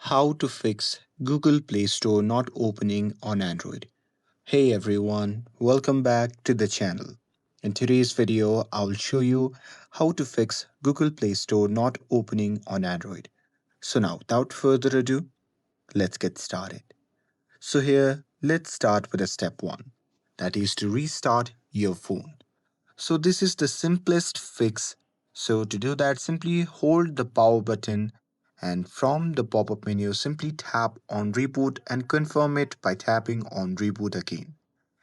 How to fix Google Play Store not opening on Android. Hey everyone, welcome back to the channel. In today's video, I'll show you how to fix Google Play Store not opening on Android. So now, without further ado, let's get started. So here, let's start with a step 1. That is to restart your phone. So this is the simplest fix. So to do that, simply hold the power button and from the pop-up menu, simply tap on reboot and confirm it by tapping on reboot again.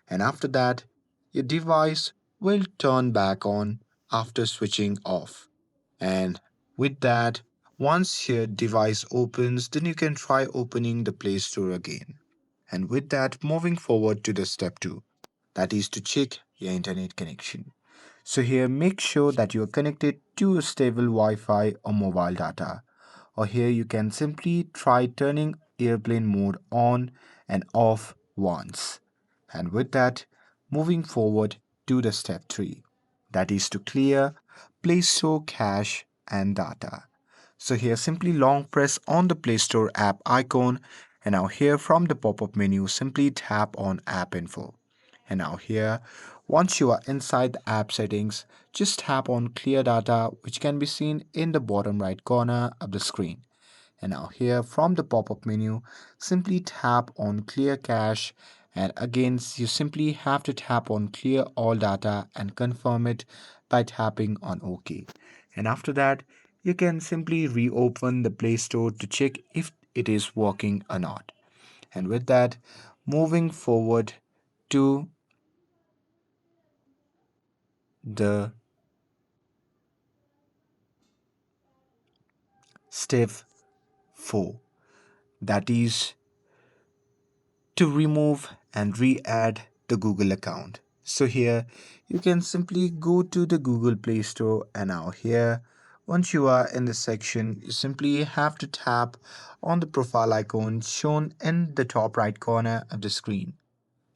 And after that, your device will turn back on after switching off. And with that, once your device opens, then you can try opening the Play Store again. And with that, moving forward to the step 2, that is to check your internet connection. So here make sure that you are connected to a stable Wi-Fi or mobile data. Or here you can simply try turning airplane mode on and off once. And with that, moving forward to the step 3, that is to clear Play Store cache and data. So here simply long press on the Play Store app icon and now here from the pop-up menu simply tap on app info. And now here, once you are inside the app settings, just tap on clear data which can be seen in the bottom right corner of the screen. And now here from the pop-up menu, simply tap on clear cache and again you simply have to tap on clear all data and confirm it by tapping on OK. And after that, you can simply reopen the Play Store to check if it is working or not. And with that, moving forward to the step 4, that is to remove and re-add the Google account. So here you can simply go to the Google Play Store and now here once you are in the section you simply have to tap on the profile icon shown in the top right corner of the screen.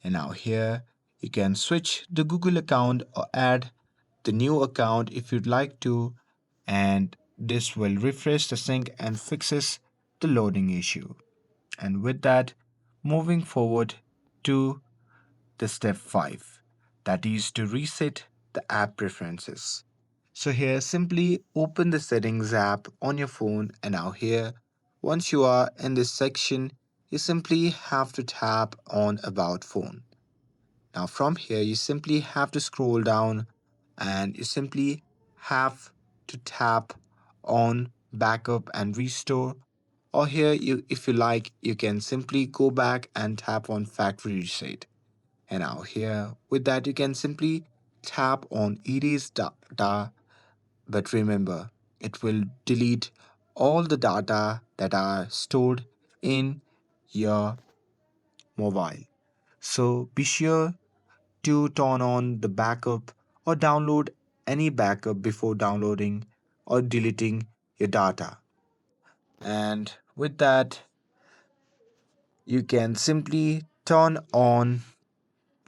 And now here you can switch the Google account or add the new account if you'd like to, and this will refresh the sync and fixes the loading issue. And with that, moving forward to the step 5, that is to reset the app preferences. So here simply open the settings app on your phone and now here once you are in this section you simply have to tap on about phone. Now from here you simply have to scroll down and you simply have to tap on backup and restore, or here you if you like you can simply go back and tap on factory reset. And now here with that you can simply tap on erase data, but remember it will delete all the data that are stored in your mobile. So be sure to turn on the backup or download any backup before downloading or deleting your data. And with that, you can simply turn on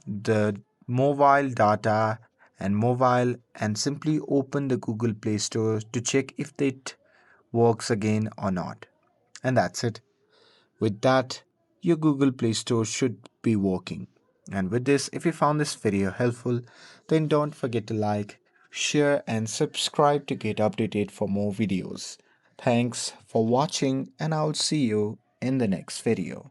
the mobile data and mobile and simply open the Google Play Store to check if it works again or not. And that's it. With that, your Google Play Store should be working. And with this, if you found this video helpful, then don't forget to like, share, and subscribe to get updated for more videos. Thanks for watching, and I'll see you in the next video.